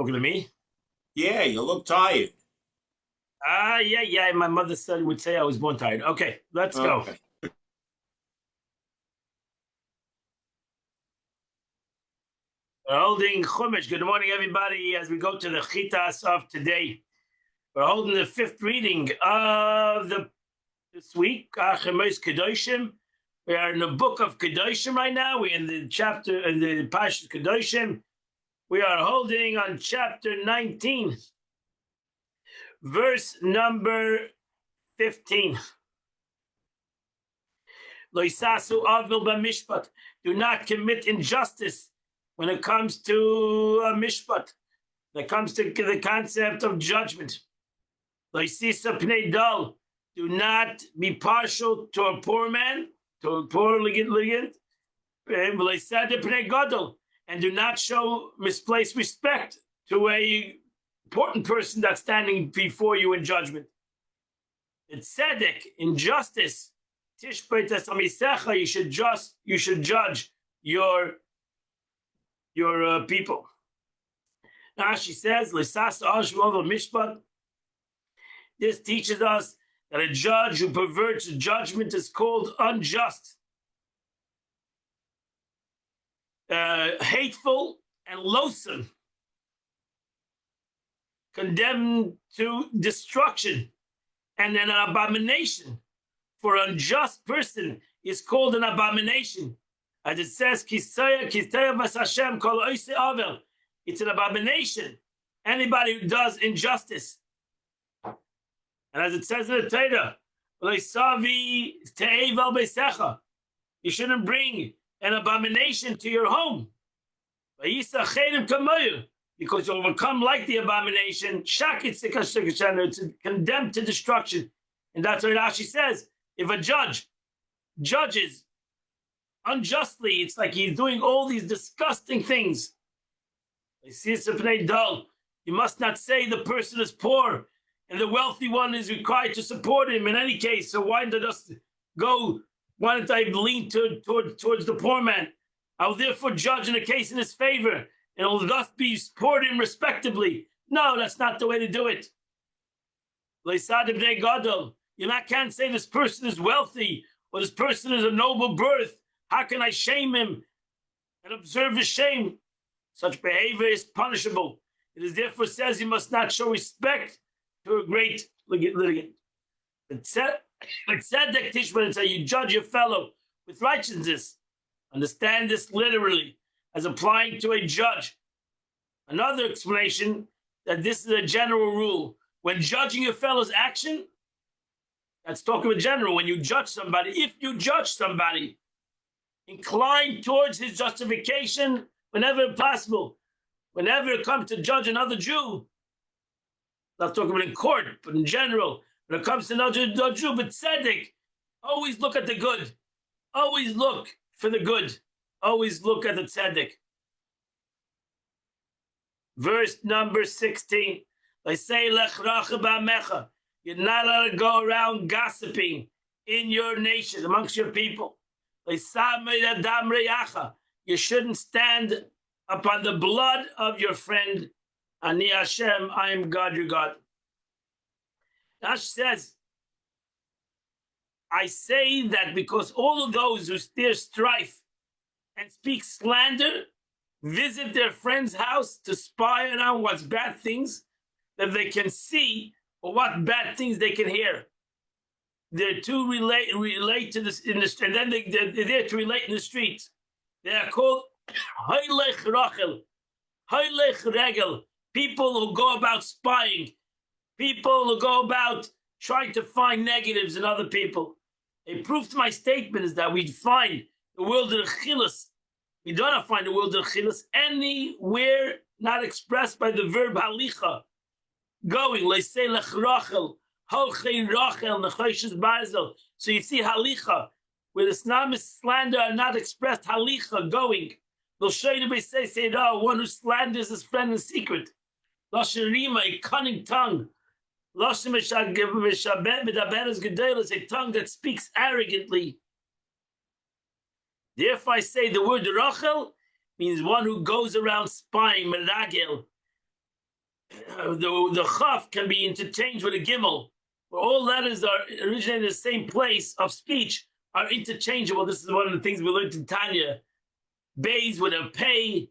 Talking to me? Yeah, you look tired. Yeah. My mother said would say I was born tired. Okay, let's go. Okay. We're holding Chumash. Good morning, everybody. As we go to the Chitas of today, we're holding the fifth reading of this week, Chemois Kedoshim. We are in the book of Kedoshim right now. We're in the chapter, in the Parashat Kedoshim. We are holding on chapter 19, verse number 15. Lo yisasu avil b'mishpat. Do not commit injustice when it comes to mishpat. When it comes to the concept of judgment. Lo yisisa pnei dal. Do not be partial to a poor man, to a poor ligand. Lo yisada pnei gadol. And do not show misplaced respect to a important person that's standing before you in judgment. It's tzedek, injustice. You should judge your people. Now she says, this teaches us that a judge who perverts judgment is called unjust, hateful, and loathsome, condemned to destruction, and an abomination. For an unjust person is called an abomination. As it says, it's an abomination. Anybody who does injustice. And as it says in the Torah, you shouldn't bring an abomination to your home. Because you'll become like the abomination. It's condemned to destruction. And that's what Rashi says. If a judge judges unjustly, it's like he's doing all these disgusting things. You must not say the person is poor and the wealthy one is required to support him in any case. So why don't I lean towards the poor man? I will therefore judge in a case in his favor and will thus be support him respectably. No, that's not the way to do it. You can't say this person is wealthy or this person is a noble birth. How can I shame him and observe his shame? Such behavior is punishable. It is therefore says you must not show respect to a great litigant. It said that Tishman said you judge your fellow with righteousness. Understand this literally as applying to a judge. Another explanation that this is a general rule. When judging your fellow's action, that's talking in general. When you judge somebody, if you judge somebody, incline towards his justification whenever possible. Whenever it comes to judge another Jew, not talking about in court, but in general, when it comes to another Jew, but tzedek, always look at the good. Always look for the good. Always look at the tzedek. Verse number 16. They say, you're not allowed to go around gossiping in your nation, amongst your people. You shouldn't stand upon the blood of your friend. Ani Hashem, I am God, your God. Now she says, I say that because all of those who stir strife and speak slander visit their friend's house to spy on what's bad things that they can see or what bad things they can hear. They're to relate to this in the and then they're there to relate in the streets. They are called Haylech Rachel, Haylech Regel, people who go about spying, people who go about trying to find negatives in other people. A proof to my statement is that we find the world of Chilas. We do not find the world of Chilas anywhere not expressed by the verb halicha. Going, let's say lech Rachel, holchei Rachel, nechoshes barzel. So you see halicha, where the snam is slander are not expressed halicha, going. They'll show you to say, one who slanders his friend in secret. Lashon rima, a cunning tongue. Lashon medaber is gedol, is a tongue that speaks arrogantly. Therefore I say the word Rachel means one who goes around spying, meragel. the chaf can be interchanged with a gimel, where all letters are originating in the same place of speech are interchangeable. This is one of the things we learned in Tanya. Bays with a pay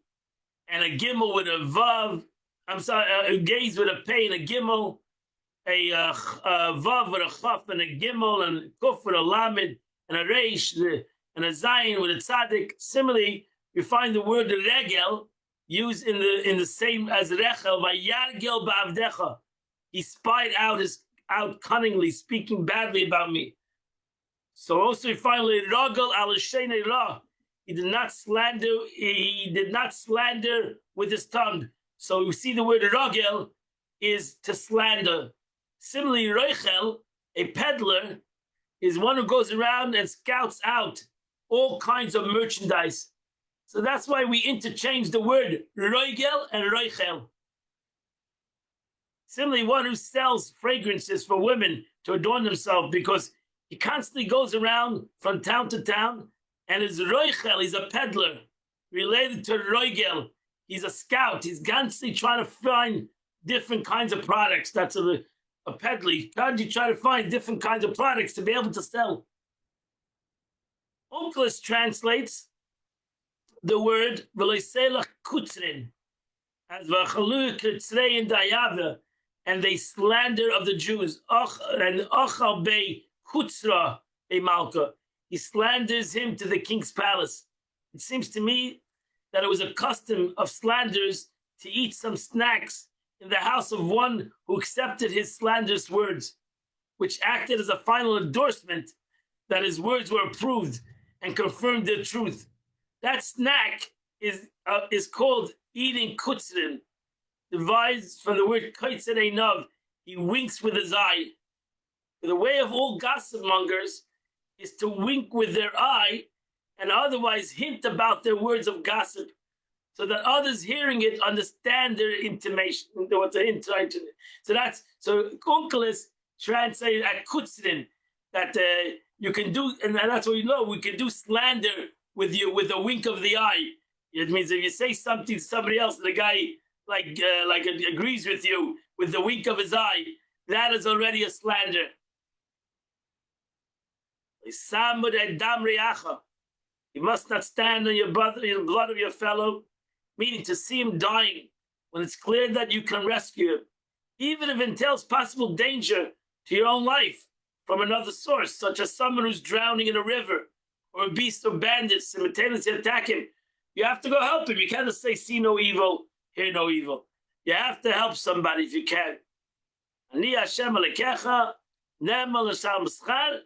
and a gimel with a vav. I'm sorry, a gaze with a pay and a gimel, a vav with a chaf and a gimel, and kuf with a lamed and a reish and a zayin with a tzaddik. Similarly, you find the word regel used in the same as rechel. Vayargel ba'avdecha. He spied out cunningly, speaking badly about me. So also finally, ragel al sheinei ra. He did not slander. He did not slander with his tongue. So you see the word ragel is to slander. Similarly, roichel, a peddler, is one who goes around and scouts out all kinds of merchandise. So that's why we interchange the word roigel and roichel. Similarly, one who sells fragrances for women to adorn themselves, because he constantly goes around from town to town, and is roichel, he's a peddler, related to roigel. He's a scout. He's constantly trying to find different kinds of products. That's a peddler. You try to find different kinds of products to be able to sell. Onkelos translates the word v'loiselach kutzrin as v'chalu kutzrei and dayava, and they slander of the Jews. And ochal bei kutzra a malka. He slanders him to the king's palace. It seems to me that it was a custom of slanders to eat some snacks in the house of one who accepted his slanderous words, which acted as a final endorsement that his words were approved and confirmed their truth. That snack is called eating kutzrin, devised from the word kaitzer einav. He winks with his eye. The way of all gossip mongers is to wink with their eye and otherwise hint about their words of gossip, so that others hearing it understand their intimation, what they're trying to. So Onkelos translated at kutzrin that you can do, and that's what we know. We can do slander with a wink of the eye. It means if you say something to somebody else, the guy like agrees with you with the wink of his eye, that is already a slander. You must not stand on your blood of your fellow, meaning to see him dying when it's clear that you can rescue him, even if it entails possible danger to your own life from another source, such as someone who's drowning in a river, or a beast or bandits simultaneously attack him. You have to go help him. You can't just say, see no evil, hear no evil. You have to help somebody if you can. Ani Hashem Alekecha, Ne'eman l'shal Mischar.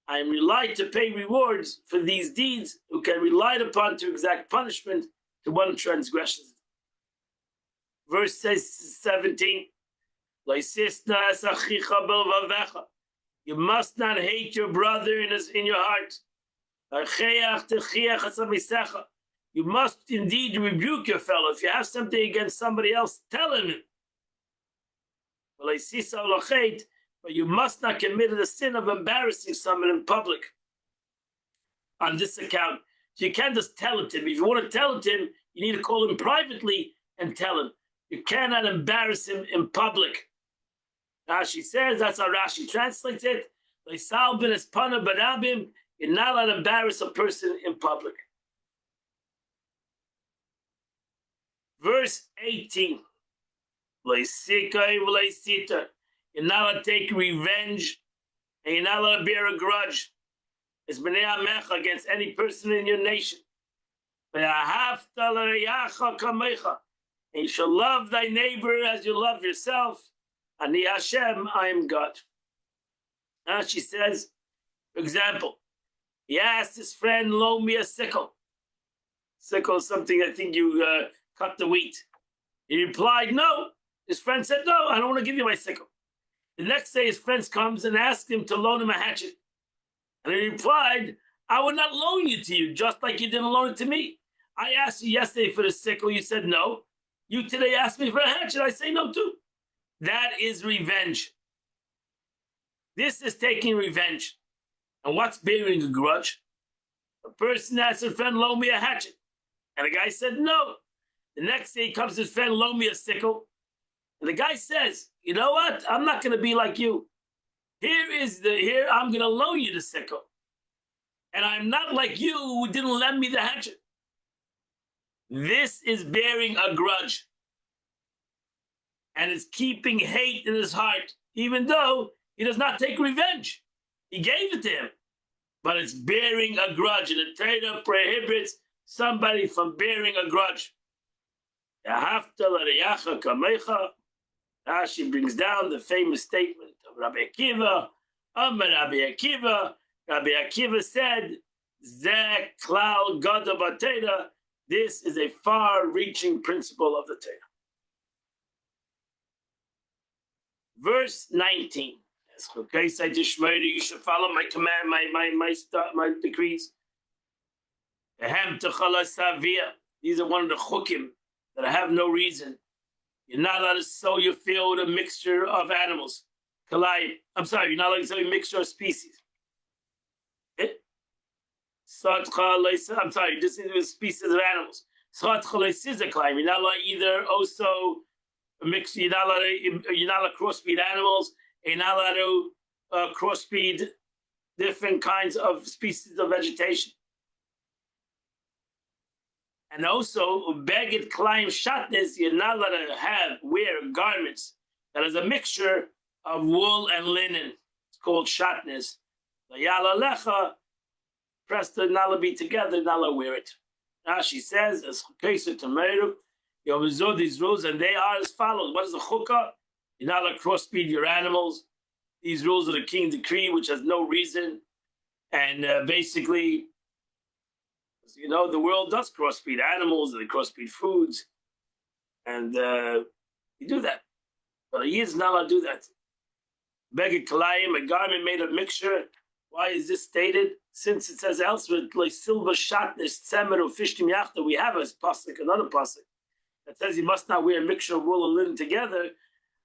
I am relied to pay rewards for these deeds, who can rely upon to exact punishment to one transgressions. Verse 17. You must not hate your brother in your heart. You must indeed rebuke your fellow. If you have something against somebody else, tell him. But you must not commit the sin of embarrassing someone in public on this account. So you can't just tell it to him. If you want to tell it to him, you need to call him privately and tell him. You cannot embarrass him in public. Rashi says, that's how Rashi translates it. You're not allowed to embarrass a person in public. Verse 18. You're not allowed to take revenge, and you're not allowed to bear a grudge. It's b'nei amecha, against any person in your nation. And you shall love thy neighbor as you love yourself. Ani Hashem, I am God. Now she says, for example, he asked his friend, loan me a sickle. Sickle is something I think you cut the wheat. He replied, no. His friend said, no, I don't want to give you my sickle. The next day, his friend comes and asks him to loan him a hatchet. And he replied, I would not loan it to you, just like you didn't loan it to me. I asked you yesterday for the sickle. You said no. You today asked me for a hatchet. I say no too. That is revenge. This is taking revenge. And what's bearing a grudge? A person asked a friend, loan me a hatchet. And the guy said no. The next day, he comes to his friend, loan me a sickle. And the guy says, you know what? I'm not going to be like you. Here I'm going to loan you the sickle. And I'm not like you who didn't lend me the hatchet. This is bearing a grudge. And it's keeping hate in his heart, even though he does not take revenge. He gave it to him. But it's bearing a grudge. And the Torah prohibits somebody from bearing a grudge. Rashi brings down the famous statement of Rabbi Akiva. Rabbi Akiva. Rabbi Akiva said, Zeh klal gadol b'Torah. This is a far-reaching principle of the Torah. Verse 19. Okay, you should follow my command, my decrees. These are one of the chukim that I have no reason. You're not allowed to sow your field with a mixture of animals. I'm sorry, you're not allowed to sow a mixture of species. I'm sorry, this is species of animals. You're not allowed either also mix. You're not allowed to crossbreed animals. You're not allowed to crossbreed different kinds of species of vegetation. And also, beged klaim shatnes, you're not allowed to wear garments that is a mixture of wool and linen. It's called shatnes. Yala lecha, pressed to not be together, not allowed to wear it. Rashi says, as chukesa tomeru, you observe these rules, and they are as follows. What is the chukah? You're not allowed to crossbreed your animals. These rules are the king's decree, which has no reason. And basically, you know, the world does crossbreed animals, they crossbreed foods, and you do that. But a Yid is not allowed to do that. Beged kalayim, a garment made of mixture. Why is this stated? Since it says elsewhere, like silver shatnez, tzemer, ufishtim yachta, we have a pasuk, another pasuk, that says you must not wear a mixture of wool and linen together.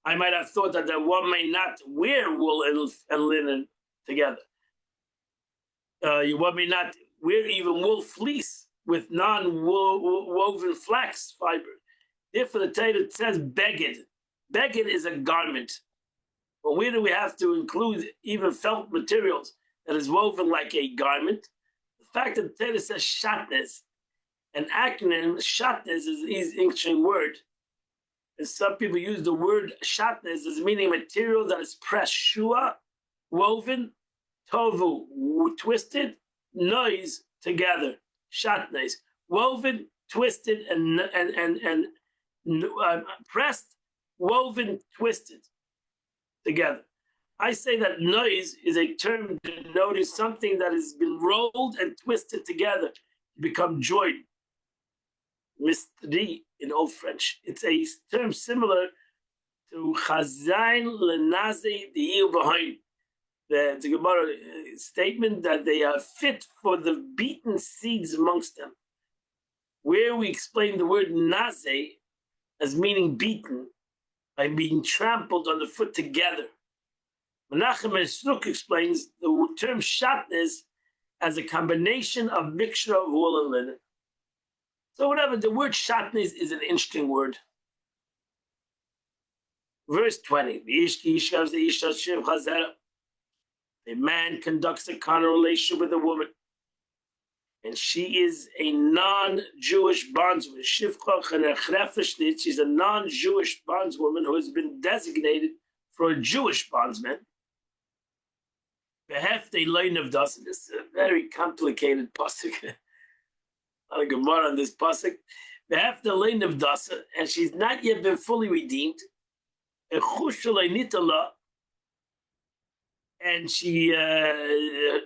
I might have thought that one may not wear wool and linen together. One may not wear even wool fleece with non-woven flax fiber. Therefore, the Torah says beged. Beged is a garment. But where do we have to include even felt materials that is woven like a garment? The fact that the Torah says shatnez, an acronym, shatnez is an ancient word. And some people use the word shatnez as meaning material that is pressed, shua, woven, tovu, twisted, noise, together. Shatnez, woven, twisted, and pressed, woven, twisted together. I say that noise is a term denoting something that has been rolled and twisted together to become joined. Mistri in Old French. It's a term similar to chazain lenaze di'il behind. The Gemara statement that they are fit for the beaten seeds amongst them. Where we explain the word naze as meaning beaten, by being trampled underfoot together. Menachem Esruk explains the term shatnez as a combination of mixture of wool and linen. So whatever, the word shatnez is an interesting word. Verse 20, a man conducts a carnal relationship with a woman, and she is a non-Jewish bondswoman. She's a non-Jewish bondswoman who has been designated for a Jewish bondsman. This is a very complicated pasuk. A Gemara on this pasuk. And she's not yet been fully redeemed. And she,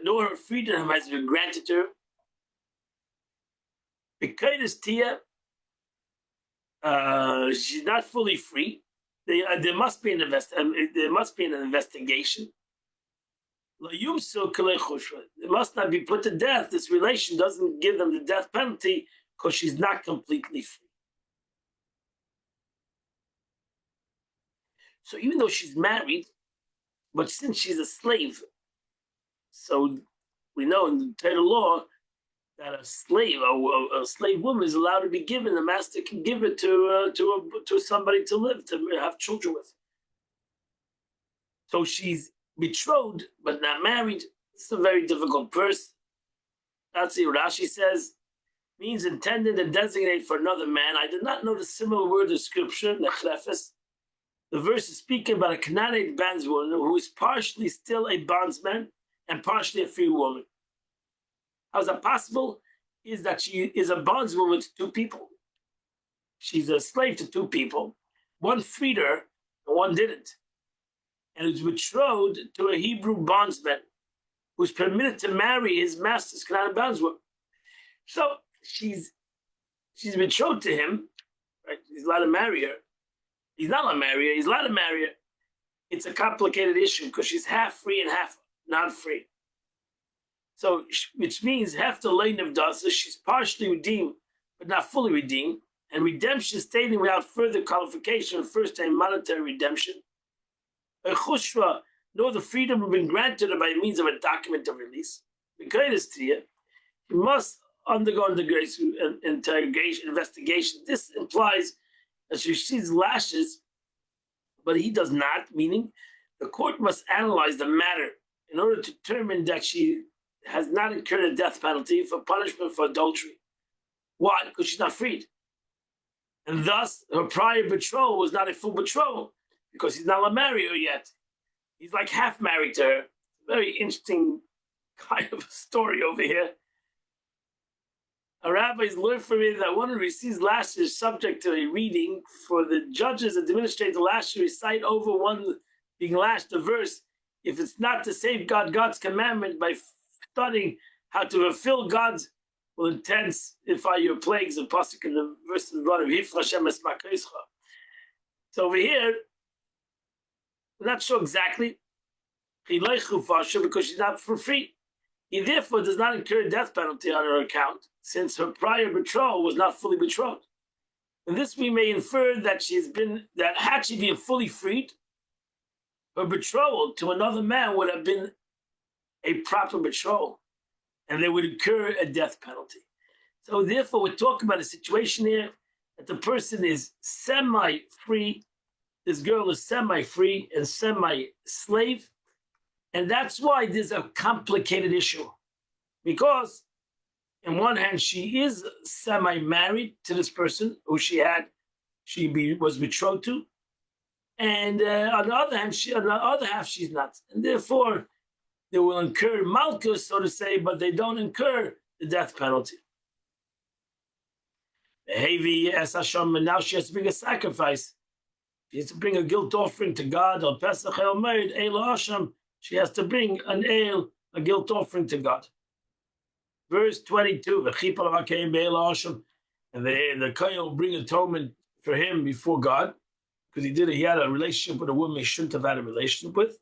nor her freedom has been granted to her. Because Tia, she's not fully free. There must be an investigation. It must not be put to death. This relation doesn't give them the death penalty because she's not completely free. So even though she's married, but since she's a slave, so we know in the Torah law that a slave, a slave woman, is allowed to be given. The master can give it to somebody to live, to have children with. So she's betrothed but not married. It's a very difficult verse. That's what Rashi says. Means intended and designated for another man. I did not know the similar word in scripture, nechrefes. The verse is speaking about a Canaanite bondswoman who is partially still a bondsman and partially a free woman. How is that possible? Is that she is a bondswoman to two people. She's a slave to two people. One freed her and one didn't. And is betrothed to a Hebrew bondsman who's permitted to marry his master's Canaanite bondswoman. So she's betrothed to him, right? He's allowed to marry her. He's not allowed to marry her. He's allowed to marry her. It's a complicated issue because she's half free and half not free. So, which means half the lane of dasa, she's partially redeemed, but not fully redeemed. And redemption stating without further qualification refers to a monetary redemption. A chushva, nor the freedom have been granted her by means of a document of release. Because to you, you must undergo interrogation, investigation. This implies that she sees lashes, but he does not, meaning the court must analyze the matter in order to determine that she has not incurred a death penalty for punishment for adultery. Why? Because she's not freed. And thus, her prior betrothal was not a full betrothal because he's not allowed to marry her yet. He's like half married to her. Very interesting kind of a story over here. A rabbis learned from it that one who receives lashes is subject to a reading. For the judges administrate the lash to recite over one being lashed a verse. If it's not to safeguard God's commandment by studying how to fulfill God's intents, if are your plagues, a pasuk in the verse of God of Hifra Hashem es Makrischa. So over here, we're not sure exactly. Because she's not for free. He therefore does not incur a death penalty on her account, since her prior betrothal was not fully betrothed. In this we may infer that had she been fully freed, her betrothal to another man would have been a proper betrothal, and they would incur a death penalty. So therefore we're talking about a situation here that the person is semi-free, this girl is semi-free and semi-slave, and that's why there's a complicated issue. Because on one hand, she is semi-married to this person who was betrothed to, and on the other hand, on the other half, she's not, and therefore they will incur malchus, so to say, but they don't incur the death penalty. And now she has to bring a sacrifice. She has to bring a guilt offering to God. On Pesach El Moed, Eila Hashem, she has to bring a guilt offering to God. Verse 22, and the kohen will bring atonement for him before God, because he had a relationship with a woman he shouldn't have had a relationship with,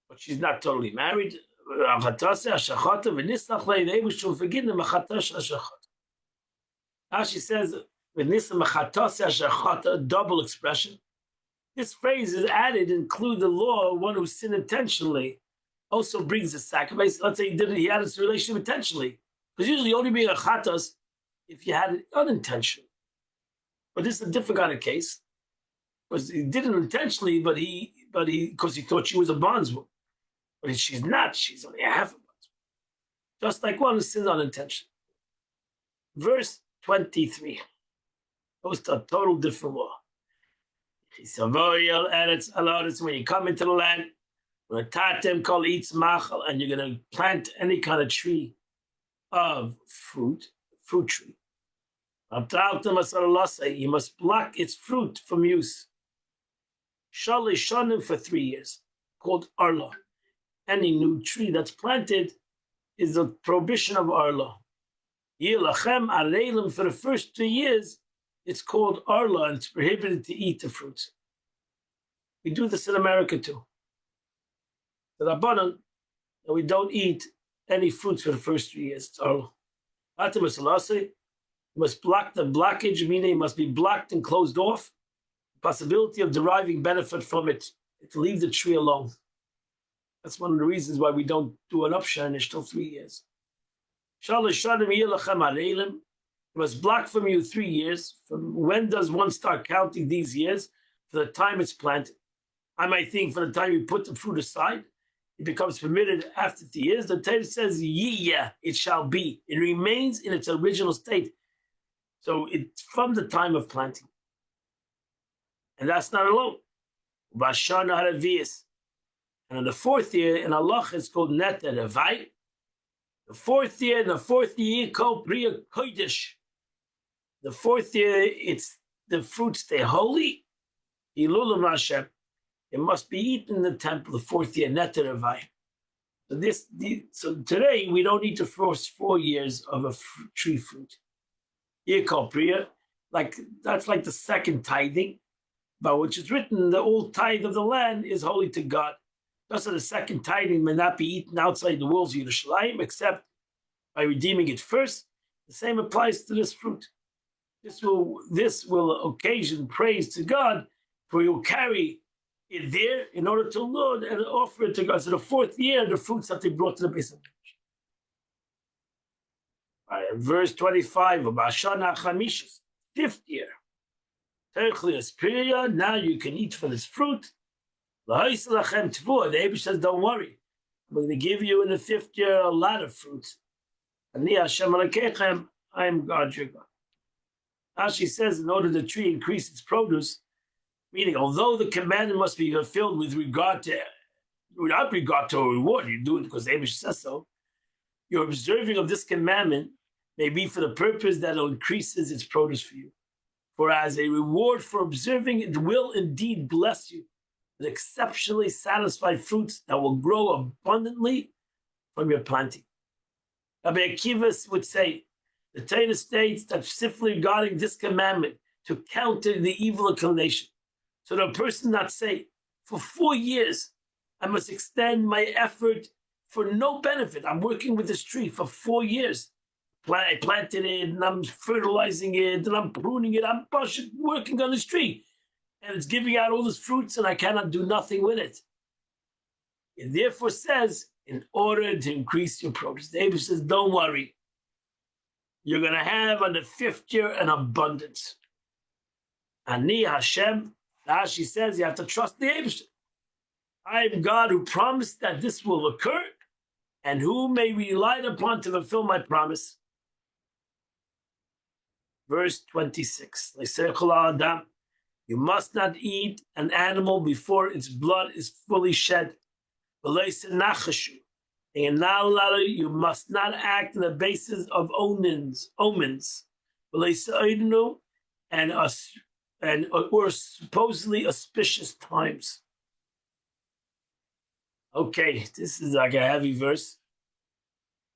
but she's not totally married. She says, a double expression. This phrase is added, include the law, one who sinned intentionally also brings a sacrifice. Let's say he had this relationship intentionally. Because usually only being a chatas if you had it unintentionally. But this is a different kind of case. Because he did it intentionally, but because he thought she was a bondswoman. But she's not, she's only a half a bondswoman. Just like one who sins unintentionally. Verse 23 goes to a total different law. When you come into the land, and you're going to plant any kind of tree of fruit tree. You must block its fruit from use. For 3 years, called Arla. Any new tree that's planted is the prohibition of Arla. For the first 2 years, it's called Arla, and it's prohibited to eat the fruits. We do this in America too. The Rabbanan, that we don't eat any fruits for the first 3 years. It's Arla. You must block the blockage, meaning it must be blocked and closed off. The possibility of deriving benefit from it, to leave the tree alone. That's one of the reasons why we don't do an upshanish till 3 years. It was blocked from you 3 years. From when does one start counting these years? For the time it's planted. I might think for the time you put the fruit aside, it becomes permitted after 3 years. The Torah says, yeah, it shall be. It remains in its original state. So it's from the time of planting. And that's not alone. Vashana Haravias. And in the 4th year, in Allah, it's called Net Revai. The 4th year called Priya Kodesh. The 4th year, it's the fruits stay holy. Hilulam Hashem. It must be eaten in the temple. The 4th year, Net Revai. So today we don't need to force 4 years of a tree fruit. Year called Priya, that's like the second tithing, but which is written, the old tithe of the land is holy to God. Thus, the second tithing may not be eaten outside the walls of Yerushalayim, except by redeeming it first. The same applies to this fruit. This will occasion praise to God, for He will carry it there in order to Lord and offer it to God. So the 4th year, the fruits that they brought to the base of the verse 25 of Ashana Chamishis, 5th year. Now you can eat from this fruit. The Abish says, don't worry. I'm going to give you in the 5th year a lot of fruits. I am God your God. Rashi says, in order the tree increase its produce, meaning although the commandment must be fulfilled without regard to a reward, you do it because the Abish says so. Your observing of this commandment may be for the purpose that it increases its produce for you. For as a reward for observing, it will indeed bless you with exceptionally satisfied fruits that will grow abundantly from your planting. Rabbi Akiva would say, the Torah states that specifically regarding this commandment to counter the evil inclination. So that a person not say, for 4 years, I must extend my effort for no benefit. I'm working with this tree for 4 years. I planted it, and I'm fertilizing it, and I'm pruning it. I'm working on this tree. And it's giving out all these fruits, and I cannot do nothing with it. It therefore says, in order to increase your produce, David says, don't worry. You're going to have on the 5th year an abundance. Ani Hashem, Rashi says you have to trust the Eibusher. I am God who promised that this will occur, and who may be relied upon to fulfill my promise. Verse 26. You must not eat an animal before its blood is fully shed. You must not act on the basis of omens, or supposedly auspicious times. Okay, this is like a heavy verse.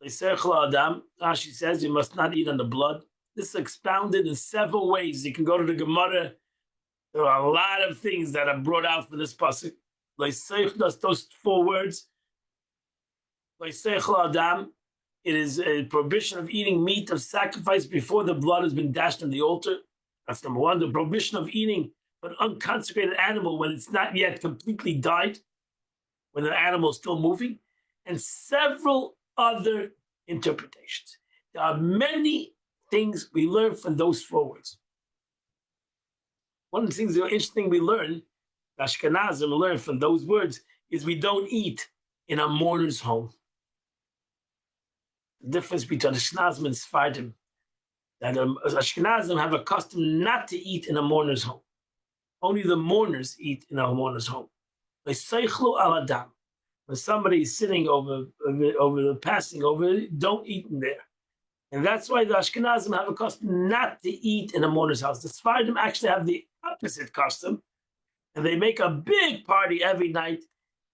Rashi says you must not eat on the blood. This is expounded in several ways. You can go to the Gemara. There are a lot of things that are brought out for this pasuk. Those 4 words. It is a prohibition of eating meat of sacrifice before the blood has been dashed on the altar. That's number 1. The prohibition of eating an unconsecrated animal when it's not yet completely died, when the animal is still moving, and several other interpretations. There are many things we learn from those 4 words. One of the things that are interesting we learn, Ashkenazim learn from those words, is we don't eat in a mourner's home. The difference between Ashkenazim and Sephardim, that Ashkenazim have a custom not to eat in a mourner's home. Only the mourners eat in a mourner's home. When somebody is sitting over the passing over, don't eat in there. And that's why the Ashkenazim have a custom not to eat in a mourner's house. The Sephardim actually have the opposite custom, and they make a big party every night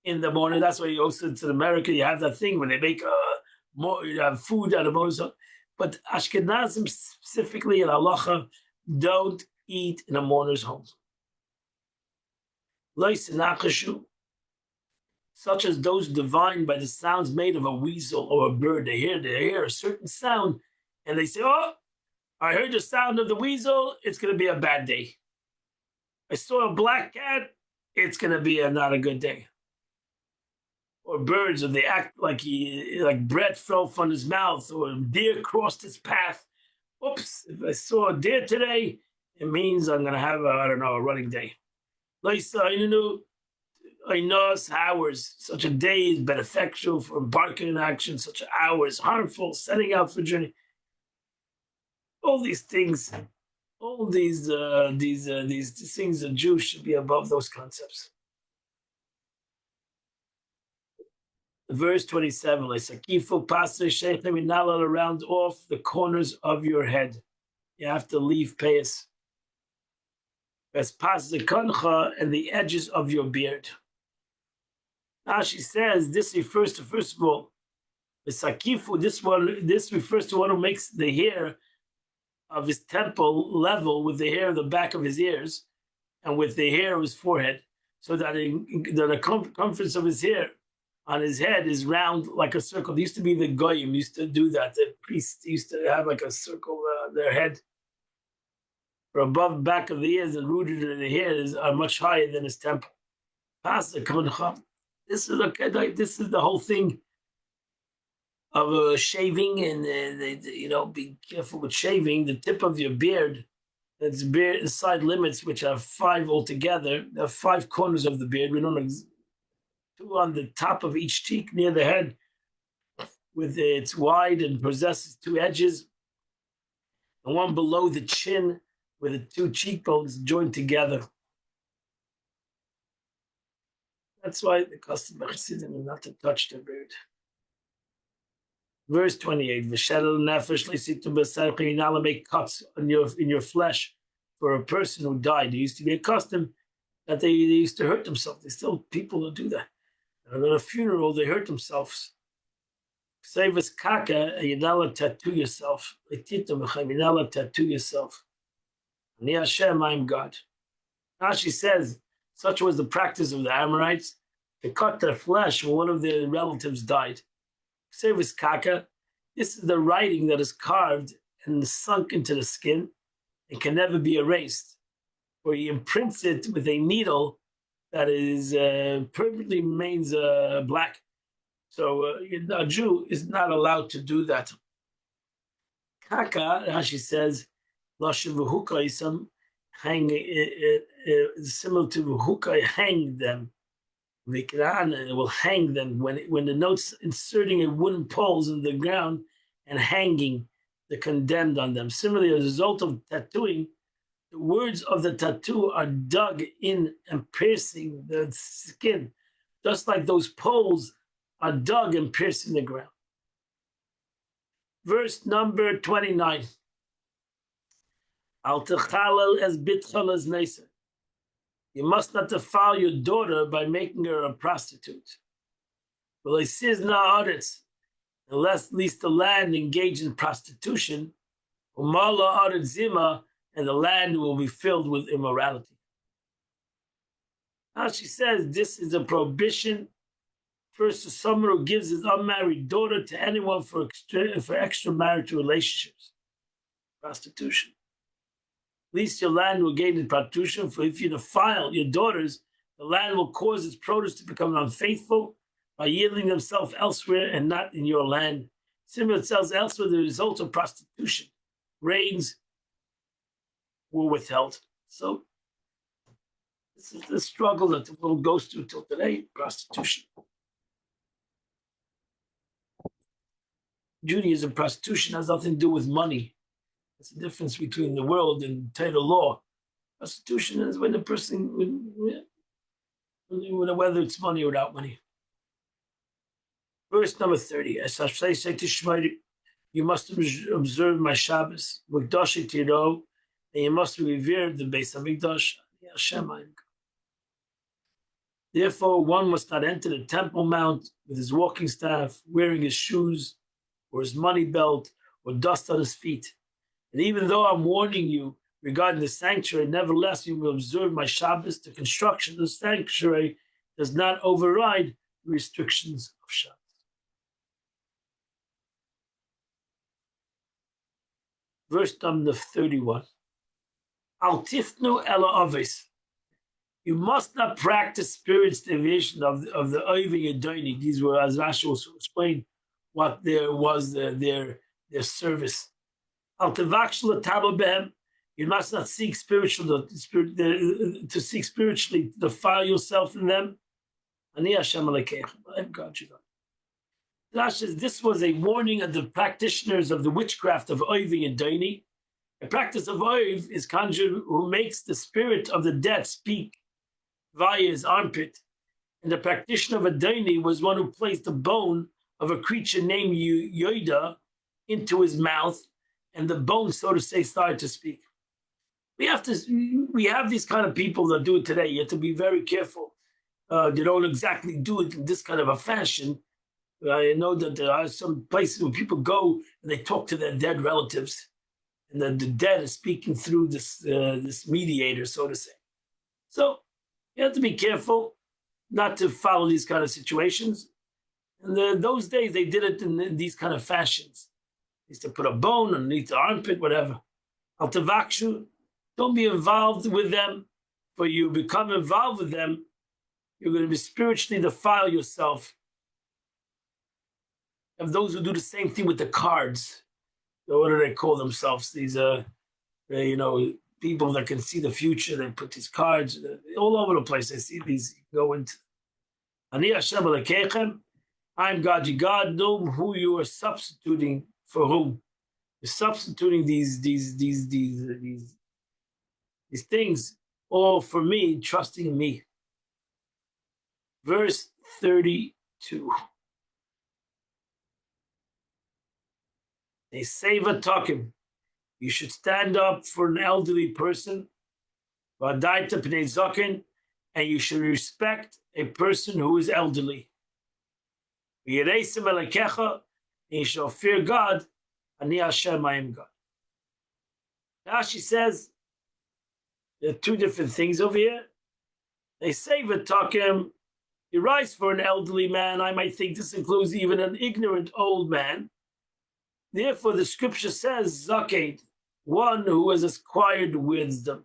in the morning. That's why you also to America, you have that thing where they make food out of mourner's house. But Ashkenazim specifically in halacha don't eat in a mourner's home. Such as those divined by the sounds made of a weasel or a bird. They hear a certain sound, and they say, oh, I heard the sound of the weasel, it's going to be a bad day. I saw a black cat, it's going to be not a good day. or birds, or they act like bread fell from his mouth, or a deer crossed his path. Oops! If I saw a deer today, it means I'm gonna have a running day. I know hours. Such a day is beneficial for embarking in action. Such an hour is harmful, setting out for journey. All these things, all these things, a Jew should be above those concepts. Verse 27, we're not allowed to round off the corners of your head. You have to leave payas. As past the kancha and the edges of your beard. Now she says this refers to, first of all, the sakifu. This refers to one who makes the hair of his temple level with the hair of the back of his ears and with the hair of his forehead, so that the circumference of his hair on his head is round like a circle. It used to be the goyim used to do that. The priests used to have like a circle. Their head, or above back of the ears and rooted in the hairs, are much higher than his temple. This is the whole thing of shaving, and be careful with shaving. The tip of your beard, that's beard, the side limits, which are 5 altogether. There are 5 corners of the beard. We don't know, 2 on the top of each cheek near the head, with it's wide and possesses 2 edges, and 1 below the chin, with the 2 cheekbones joined together. That's why the custom of Chassidim is not to touch the beard. Verse 28, you're not to make cuts in your flesh for a person who died. It used to be a custom that they used to hurt themselves. There's still people who do that. And at a funeral, they hurt themselves. Save as kaka, and you're not allowed to tattoo yourself. You're not allowed to tattoo yourself. Ni Hashem, I am God. Now she says, such was the practice of the Amorites to cut their flesh when one of their relatives died. Service kaka, this is the writing that is carved and sunk into the skin and can never be erased, or he imprints it with a needle that is permanently remains black. So a Jew is not allowed to do that. Kaka, Rashi says, Lashon v'huka, hang, similar to v'huka, hang them. Vikran will hang them when the notes inserting a wooden poles in the ground and hanging the condemned on them. Similarly, as a result of tattooing, the words of the tattoo are dug in and piercing the skin, just like those poles are dug and piercing the ground. Verse number 29. Al techalel es bitchal es neser. You must not defile your daughter by making her a prostitute. Unless least the land engaged in prostitution, and the land will be filled with immorality. Now she says this is a prohibition. First, to someone who gives his unmarried daughter to anyone for extramarital relationships, prostitution. At least your land will gain in prostitution, for if you defile your daughters, the land will cause its produce to become unfaithful by yielding themselves elsewhere and not in your land. Similar, it says elsewhere, the result of prostitution, rains were withheld. So this is the struggle that the world goes through till today, prostitution. Judaism, prostitution has nothing to do with money. It's the difference between the world and Torah law. Prostitution is when the person, whether it's money or without money. Verse number 30. As I say to Shmai, you must observe my Shabbos, Mikdash Tiro, and you must revere the Beis Hamikdash. Therefore, one must not enter the Temple Mount with his walking staff, wearing his shoes, or his money belt, or dust on his feet. And even though I'm warning you regarding the sanctuary, nevertheless you will observe my Shabbos. The construction of the sanctuary does not override the restrictions of Shabbos. Verse number 31. Al tifnu ela aves. You must not practice spirit's deviation of the Oiving and Doini. These were, as Rashi also explained, what there was their service. Al tevakshel tabel behem. You must not seek spiritual to seek spiritually to defile yourself in them. Ani Hashem Elokeichem. I am God, your God. Rashi says this was a warning of the practitioners of the witchcraft of Oiving and Doini. A practice of Oiv is conjured who makes the spirit of the dead speak via his armpit. And the practitioner of a Doini was one who placed the bone of a creature named Yoida into his mouth, and the bone, so to say, started to speak. We have these kind of people that do it today. You have to be very careful. They don't exactly do it in this kind of a fashion. I know that there are some places where people go and they talk to their dead relatives, and the dead is speaking through this mediator, so to say. So you have to be careful not to follow these kind of situations. And those days they did it in these kind of fashions. They used to put a bone underneath the armpit, whatever. Al tavakshu, don't be involved with them, for you become involved with them, you're going to be spiritually defile yourself. Of those who do the same thing with the cards. So what do they call themselves? These people that can see the future. They put these cards all over the place. I see these go into. Ani Hashem Elokeichem. I'm God, your God. Know who you are substituting for whom. You're substituting these things all for me, trusting in me. Verse 32. They say v'takim. You should stand up for an elderly person, v'adaita pnei zaken, and you should respect a person who is elderly. V'yireisim Elokecha, and you shall fear God. Ani Hashem, I am God. Now she says there are two different things over here. They say v'takim. You rise for an elderly man. I might think this includes even an ignorant old man. Therefore, the scripture says, Zaked, one who has acquired wisdom.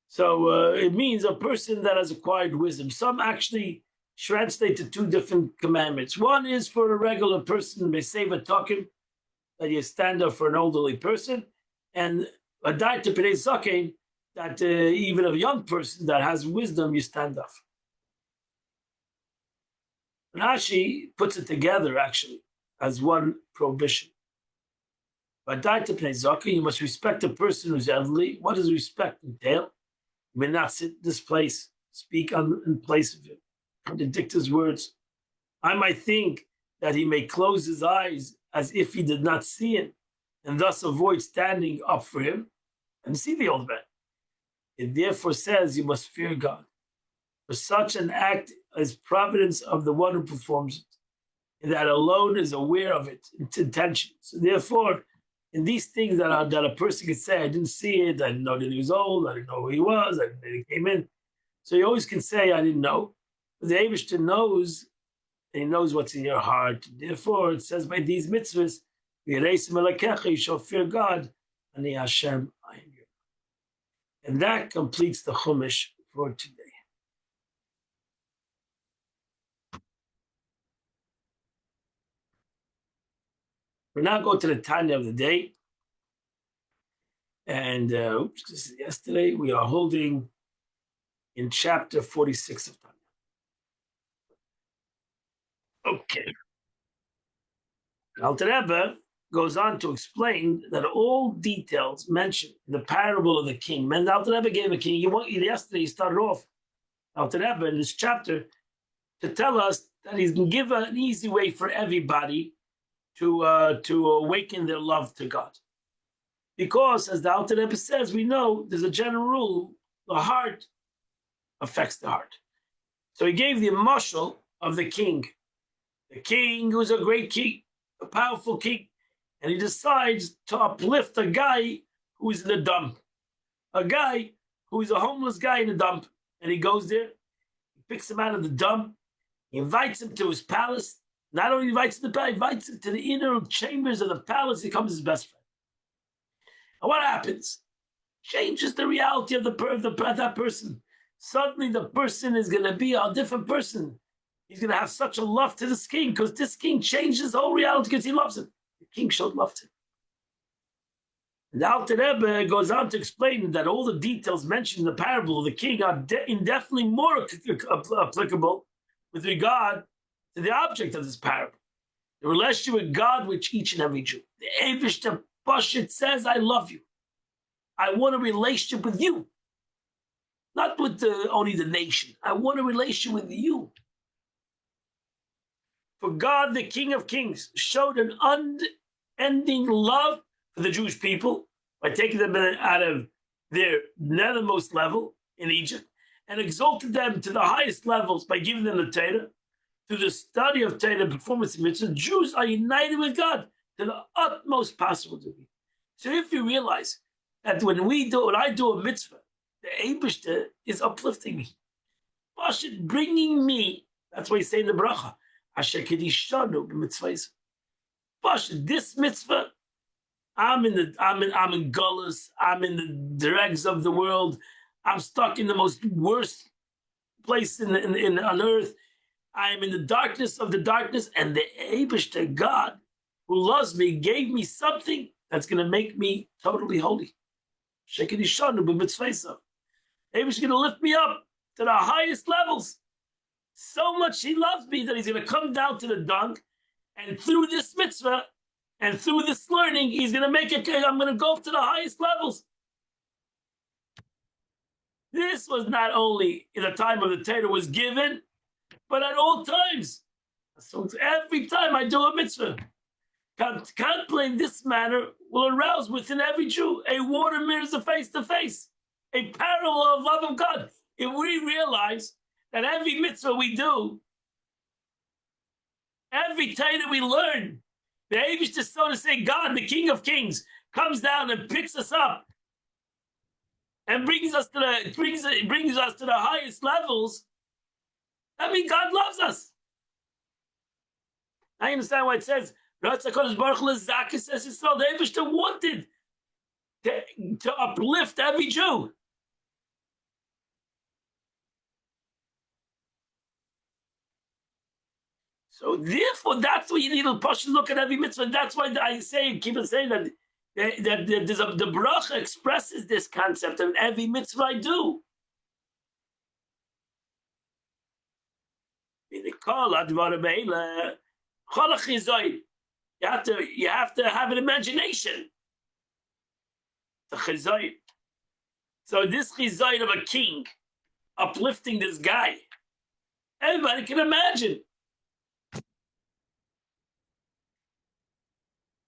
So it means a person that has acquired wisdom. Some actually translate to two different commandments. One is for a regular person, Meseva Takim, that you stand up for an elderly person, and Adaita Pnei Zaked, that even a young person that has wisdom, you stand up. Rashi puts it together, actually, as one prohibition. You must respect a person who's elderly. What does respect entail? You may not sit in this place, speak in place of him, contradict his words. I might think that he may close his eyes as if he did not see him, and thus avoid standing up for him and see the old man. It therefore says you must fear God. For such an act is providence of the one who performs it, and that alone is aware of its intention. So therefore, in these things that a person can say, I didn't see it, I didn't know that he was old, I didn't know who he was, I didn't know he came in. So you always can say, I didn't know. But the Eibishter knows, and he knows what's in your heart. Therefore, it says by these mitzvahs, you shall fear God, and the Hashem, I am your God. And that completes the Chumash for today. We now go to the Tanya of the day. And this is yesterday. We are holding in chapter 46 of Tanya. Okay. Alter Rebbe goes on to explain that all details mentioned in the parable of the king. And Alter Rebbe gave a king. Yesterday he started off Alter Rebbe in this chapter to tell us that he's going to give an easy way for everybody to awaken their love to God. Because, as the Alter Rebbe says, we know there's a general rule, the heart affects the heart. So he gave the mashal of the king who's a great king, a powerful king, and he decides to uplift a guy who's in the dump, a guy who's a homeless guy in the dump, and he goes there, he picks him out of the dump, he invites him to his palace. Not only invites him to the palace, he invites him to the inner chambers of the palace. He becomes his best friend. And what happens? changes the reality of that person. Suddenly the person is going to be a different person. He's going to have such a love to this king because this king changed his whole reality because he loves him. The king showed love to him. And the Alter Rebbe goes on to explain that all the details mentioned in the parable of the king are indefinitely more applicable with regard to the object of this parable. The relationship with God, which each and every Jew. The Eibishter Pashut says, I love you. I want a relationship with you. Not with only the nation. I want a relationship with you. For God, the King of Kings, showed an unending love for the Jewish people by taking them out of their nethermost level in Egypt and exalted them to the highest levels by giving them the Torah. Through the study of Torah and performance of mitzvah, Jews are united with God to the utmost possible degree. So if you realize that when I do a mitzvah, the Eibishter is uplifting me. Pashut bringing me, that's why he's saying the bracha, Asher Kedishanu b'mitzvahs. Pashut, this mitzvah, I'm in gullus, I'm in the dregs of the world, I'm stuck in the most worst place on earth. I am in the darkness of the darkness, and the Eibishter God, who loves me, gave me something that's going to make me totally holy. Shekidishanu b'mitzvahs. Eibishter going to lift me up to the highest levels. So much he loves me that he's going to come down to the dung, and through this mitzvah and through this learning, he's going to make it. I'm going to go up to the highest levels. This was not only in the time of the Torah was given, but at all times. So every time I do a mitzvah, contemplating this manner will arouse within every Jew a water mirrors of face to face, a parallel of love of God. If we realize that every mitzvah we do, every Torah we learn, the Eibishter, so to say, God, the King of Kings, comes down and picks us up and brings us to the highest levels. I mean, God loves us. I understand why it says, the Eibishter wanted to uplift every Jew. So therefore, that's why you need to push and look at every mitzvah. That's why I keep on saying that the bracha expresses this concept of every mitzvah I do. You have to have an imagination. So this chizayin of a king uplifting this guy, everybody can imagine.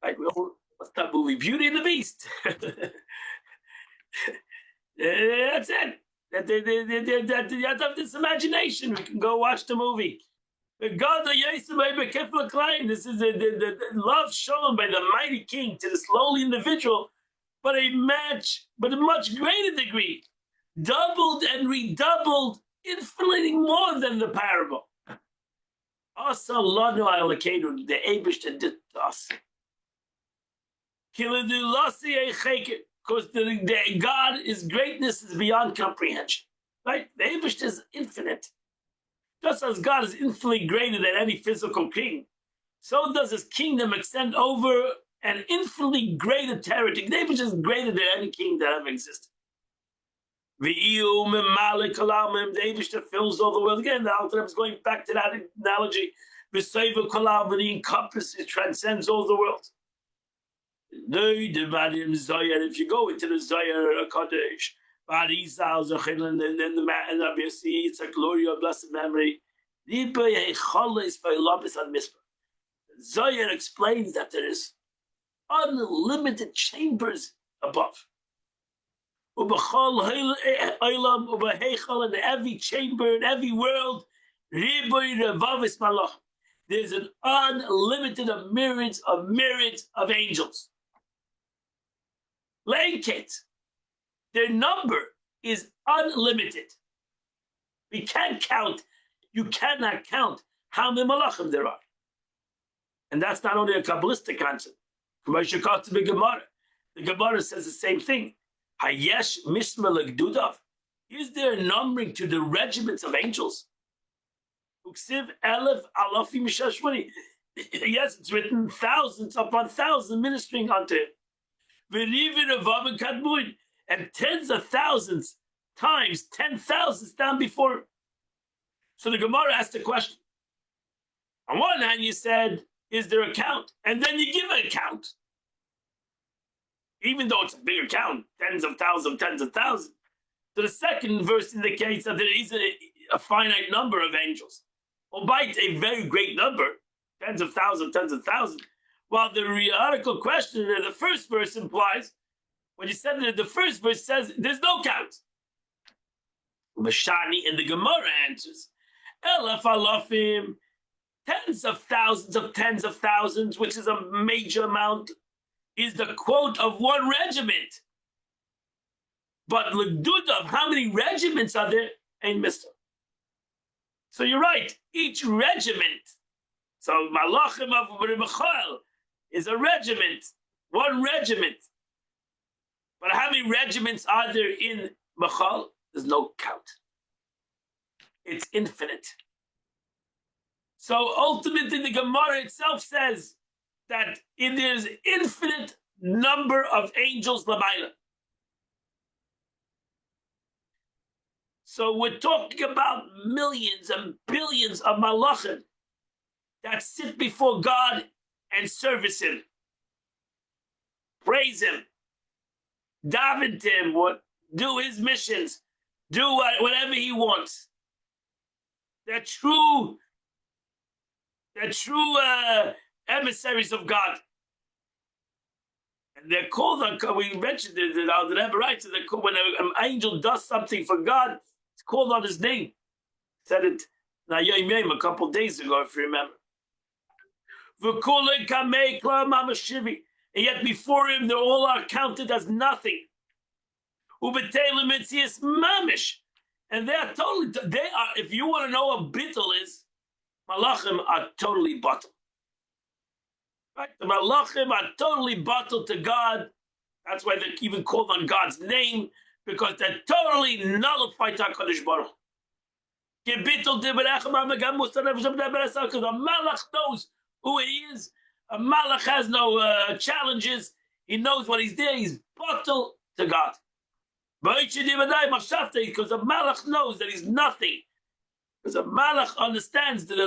Right? What's that movie? Beauty and the Beast. That's it. That you have to have this imagination. We can go watch the movie. God, this is the love shown by the mighty king to this lowly individual, but a much greater degree, doubled and redoubled, infinitely more than the parable. Also, the Eibishter did to us. Because the God, his greatness is beyond comprehension. Right? The Eibishter is infinite. Just as God is infinitely greater than any physical king, so does his kingdom extend over an infinitely greater territory. The Eibishter is greater than any king that ever existed. The Eibishter fills all the world. Again, the Alter Rebbe is going back to that analogy. The he encompasses, transcends all the world. If you go into the Zohar Kodesh, and then obviously it's a glory of blessed memory. Zohar explains that there is unlimited chambers above. In every chamber, in every world, there's an unlimited of myriads of angels. Lankit, their number is unlimited. We can't count. You cannot count how many malachim there are. And that's not only a Kabbalistic concept. The Gemara says the same thing. Hayesh Mishma Legdudav. Is there a numbering to the regiments of angels? Uksiv Elef Alafim Shashmani. Yes, it's written thousands upon thousands ministering unto him. And tens of thousands times 10,000 down before him. So the Gemara asked the question. On one hand, you said, is there a count? And then you give a count. Even though it's a bigger count, tens of thousands. So the second verse indicates that there is a finite number of angels, albeit a very great number, tens of thousands. While the rhetorical question in the first verse implies, when you said that the first verse says there's no count. Mashani in the Gemara answers, Elef alafim, tens of thousands, which is a major amount, is the quote of one regiment. But Legdudav, how many regiments are there? Ain't mister. So you're right, each regiment. So Malachim of Michael is a regiment, one regiment. But how many regiments are there in Michael? There's no count. It's infinite. So ultimately, the Gemara itself says that there's infinite number of angels l'mayla. So we're talking about millions and billions of malachim that sit before God and service Him, praise Him, daven to Him, do His missions, do whatever He wants. They're true emissaries of God. And they're called on, we mentioned it, the Rebbe writes, when an angel does something for God, it's called on his name. Said it a couple of days ago, if you remember. And yet before him, they all are counted as nothing. And they are if you want to know what bittul is, Malachim are totally bottled. Right? The Malachim are totally bottled to God. That's why they're even called on God's name, because they're totally nullified to HaKadosh Baruch. Because a Malach knows who he is. A Malach has no challenges. He knows what he's there. He's bottled to God. Because a Malach knows that he's nothing. Because a Malach understands the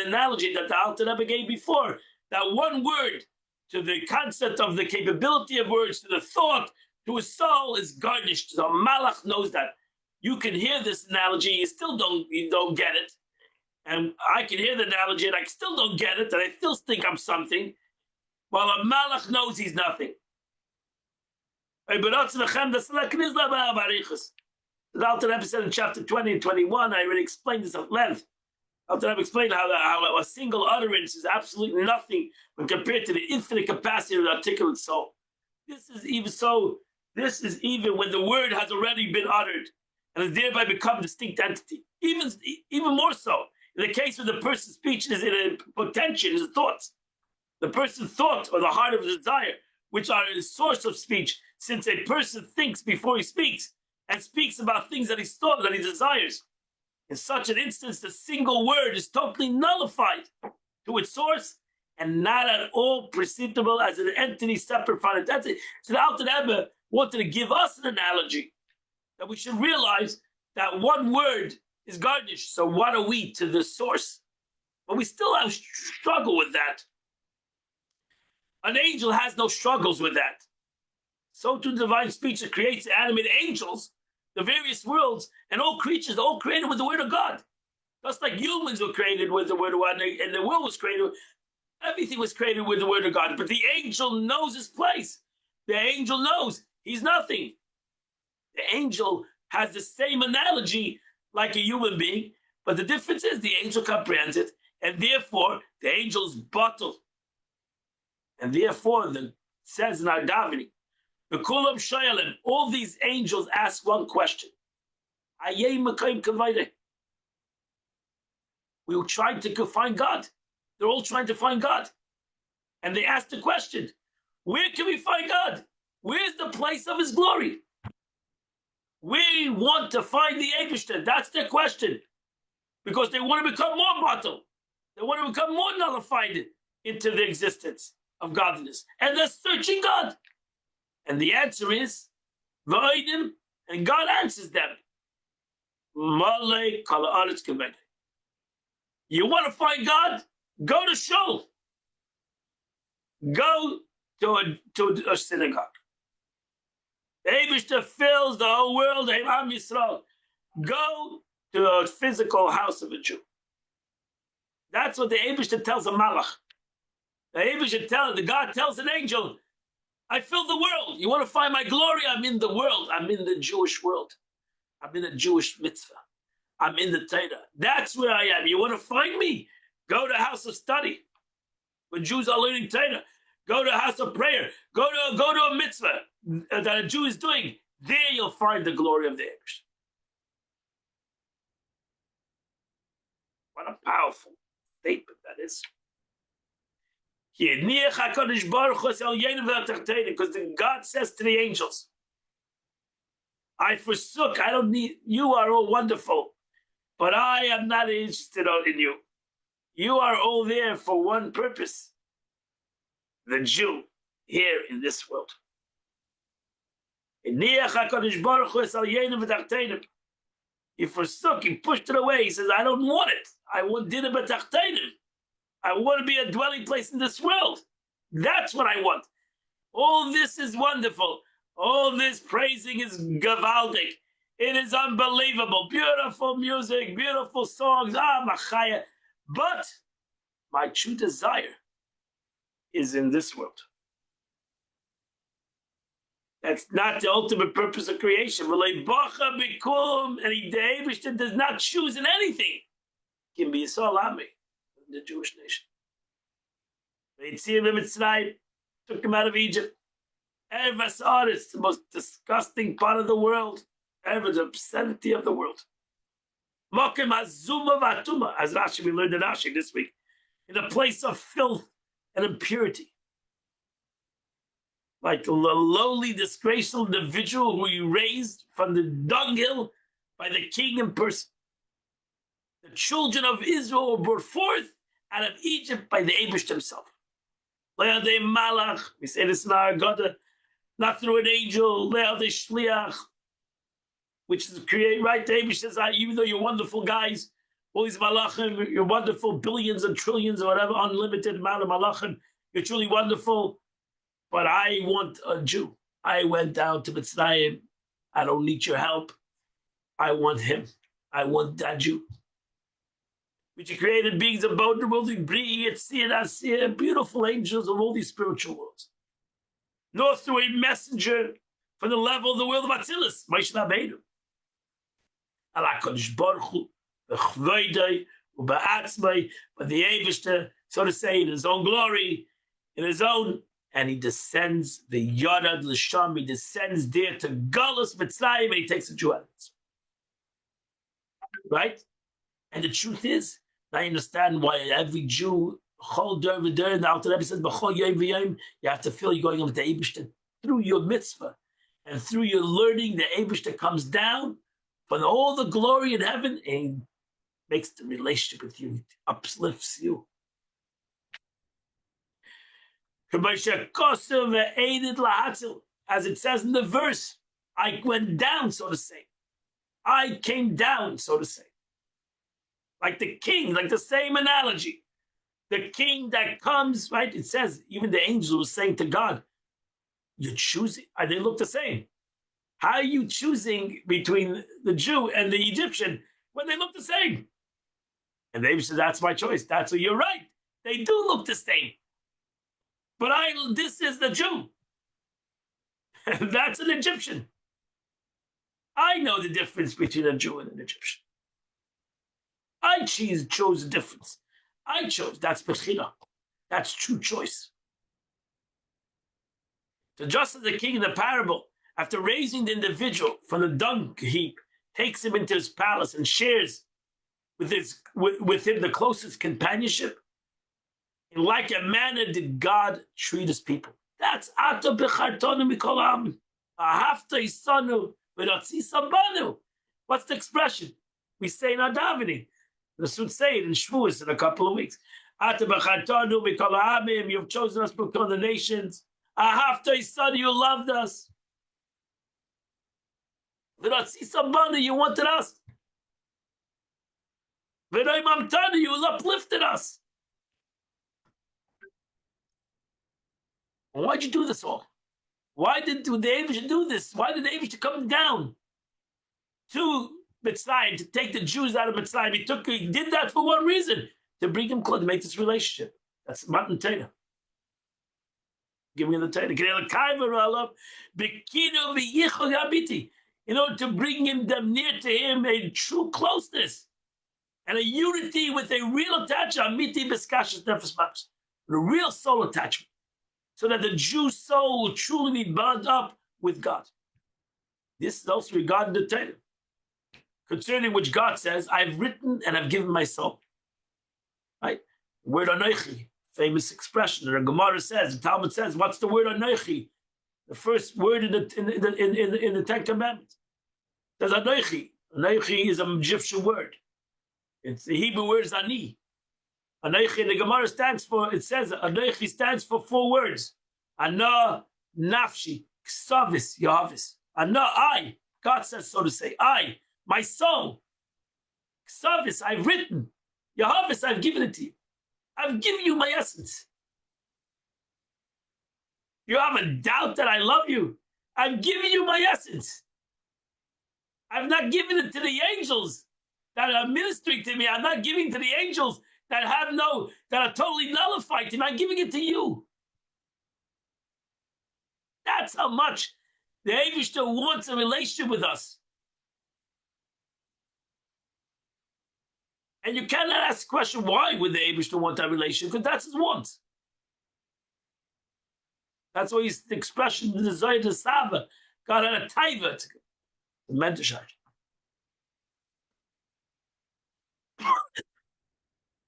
analogy that the Alter Rebbe gave before, that one word to the concept of the capability of words, to the thought, to his soul is garnished. So a Malach knows that. You can hear this analogy, you don't get it. And I can hear the analogy and I still don't get it, and I still think I'm something, while a Malach knows he's nothing. The Alter Rebbe said in chapter 20 and 21, I already explained this at length. Alter Rebbe explained how a single utterance is absolutely nothing when compared to the infinite capacity of the articulate soul. This is even when the word has already been uttered and has thereby become a distinct entity. Even more so, in the case of the person's speech is in a potential, in his thoughts. The person's thought or the heart of his desire, which are the source of speech, since a person thinks before he speaks and speaks about things that he's thought, that he desires. In such an instance, the single word is totally nullified to its source and not at all perceivable as an entity separate from it. That's it. So the Alter Rebbe wanted to give us an analogy that we should realize that one word is garnished. So what are we to the source? But we still have struggle with that. An angel has no struggles with that. So too divine speech that creates the animate angels, the various worlds, and all creatures, all created with the word of God. Just like humans were created with the word of God, and the world was created, everything was created with the word of God. But the angel knows his place. The angel knows he's nothing. The angel has the same analogy like a human being, but the difference is the angel comprehends it, and therefore the angel's bottled. And therefore, it says in our davening, all these angels ask one question. We were trying to find God. They're all trying to find God. And they ask the question, where can we find God? Where's the place of his glory? We want to find the Eibishter. That's their question. Because they want to become more bottle. They want to become more nullified into the existence of godliness. And they're searching God. And the answer is, V'oidim, and God answers them. Malay kala aretz keved. You want to find God? Go to shul. Go to a synagogue. The Eibishter fills the whole world. Am Yisrael. Go to a physical house of a Jew. That's what the Eibishter tells a malach. The Eibishter tells, the God tells an angel, I fill the world. You want to find my glory? I'm in the world. I'm in the Jewish world. I'm in a Jewish mitzvah. I'm in the Torah. That's where I am. You want to find me? Go to a house of study when Jews are learning Torah. Go to a house of prayer. Go to a mitzvah that a Jew is doing. There you'll find the glory of the Eibishter. What a powerful statement that is. Because God says to the angels, I forsook, I don't need, you are all wonderful, but I am not interested in you. You are all there for one purpose, the Jew here in this world. He forsook, he pushed it away. He says, I don't want it. I want dinner b'tachteinim. I want to be a dwelling place in this world. That's what I want. All this is wonderful. All this praising is gavaldik. It is unbelievable. Beautiful music, beautiful songs. Machaya. But my true desire is in this world. That's not the ultimate purpose of creation. And the Eibishter does not choose in anything. Can be Yisrael Ami, the Jewish nation. Took him out of Egypt. Eretz Aretz, the most disgusting part of the world. Ever the obscenity of the world. Mokim Hazuma Vatuma, as Rashi, we learned in Rashi this week, in a place of filth and impurity. Like the lowly, disgraceful individual who you raised from the dunghill by the king in person. The children of Israel were brought forth out of Egypt by the Eibishter himself. Le'adei malach, we say this in our Agada, not through an angel, le'adei shliach, which is create, right? The Eibishter says, even though you're wonderful guys, all these malachim, you're wonderful, billions and trillions or whatever, unlimited amount of malachim, you're truly wonderful, but I want a Jew. I went down to Mitzrayim. I don't need your help. I want him. I want that Jew. Which he created beings of both the world, beautiful angels of all these spiritual worlds. Nor through a messenger from the level of the world of Atzilus, Moshe Rabbeinu. Allah Kodesh Baruch Hu, B'chvoidei, U'ba'atzmai, but the Eibishter, so to say, in his own glory, in his own, and he descends, the Yarad L'Sham, he descends there to Galus Mitzrayim, and he takes the Jew out of it. Right? And the truth is, I understand why every Jew, Chol Der V'der, and the Alter Rebbe says, B'chol Yom V'yom, you have to feel you're going over to Eibishter through your mitzvah. And through your learning, the Eibishter comes down from all the glory in heaven and makes the relationship with you, uplifts you. As it says in the verse, I went down, so to say. I came down, so to say. Like the king, like the same analogy. The king that comes, right? It says, even the angel was saying to God, you're choosing, they look the same. How are you choosing between the Jew and the Egyptian when they look the same? And they said, that's my choice. That's what you're right. They do look the same. But this is the Jew. And that's an Egyptian. I know the difference between a Jew and an Egyptian. I chose the difference. I chose. That's Bechira. That's true choice. So just as the king in the parable, after raising the individual from the dung heap, takes him into his palace and shares with him the closest companionship, in like a manner did God treat his people. That's Ata B'chartonu Mikolam. Ahavta Isanu We don't see somebody. What's the expression? We say in our davening. The soon say it in Shavuos in a couple of weeks. You've chosen us from the nations. After son, you loved us. We don't see somebody, you wanted us. You uplifted us. Why'd you do this all? Why did the Eibush do this? Why did the Eibush come down to Mitzrayim to take the Jews out of Mitzrayim? He did that for one reason, to bring them close, to make this relationship. That's Matan Torah. Giving him the Torah. In order to bring them near to him, a true closeness and a unity with a real attachment, a real soul attachment, so that the Jews' soul will truly be bound up with God. This is also regarding the Torah, concerning which God says, I've written and I've given my soul. Right? Word Anochi, famous expression. The Gemara says, the Talmud says, what's the word Anochi? The first word in the Ten Commandments. There's Anochi. Anochi is an Egyptian word. It's the Hebrew word is Ani. Anochi, the Gemara stands for, it says, Anochi stands for 4 words. Ana, Nafshi, Ksavis, Yahavis. Ana, I. God says so to say. I, my soul. Ksavis, I've written. Yahavis, I've given it to you. I've given you my essence. You have a doubt that I love you. I've given you my essence. I've not given it to the angels that are ministering to me. I'm not giving to the angels that are totally nullified to me. I'm giving it to you. That's how much the Eibishter wants a relationship with us. And you cannot ask the question, why would the Eibishter want that relationship? Because that's his want. That's why he's the expression, the Zohar de Saba, God had a taiva, the mentorship.